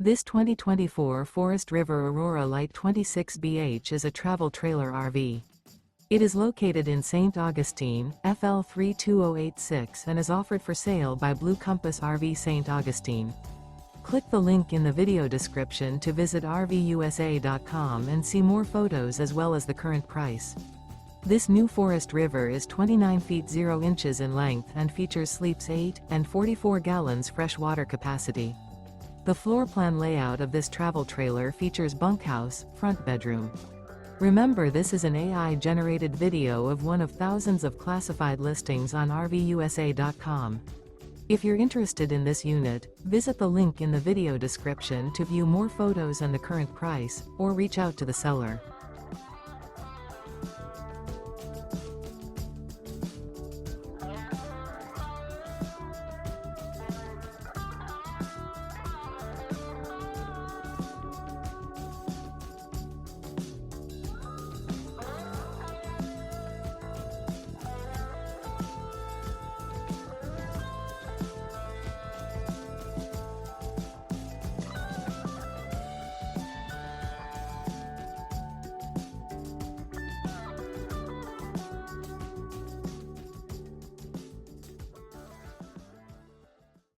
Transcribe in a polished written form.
This 2024 Forest River Aurora Light 26BH is a travel trailer RV. It is located in St. Augustine, FL 32086 and is offered for sale by Blue Compass RV St. Augustine. Click the link in the video description to visit RVUSA.com and see more photos as well as the current price. This new Forest River is 29 feet 0 inches in length and features sleeps 8 and 44 gallons fresh water capacity. The floor plan layout of this travel trailer features bunkhouse, front bedroom. Remember, this is an AI-generated video of one of thousands of classified listings on RVUSA.com. If you're interested in this unit, visit the link in the video description to view more photos and the current price, or reach out to the seller.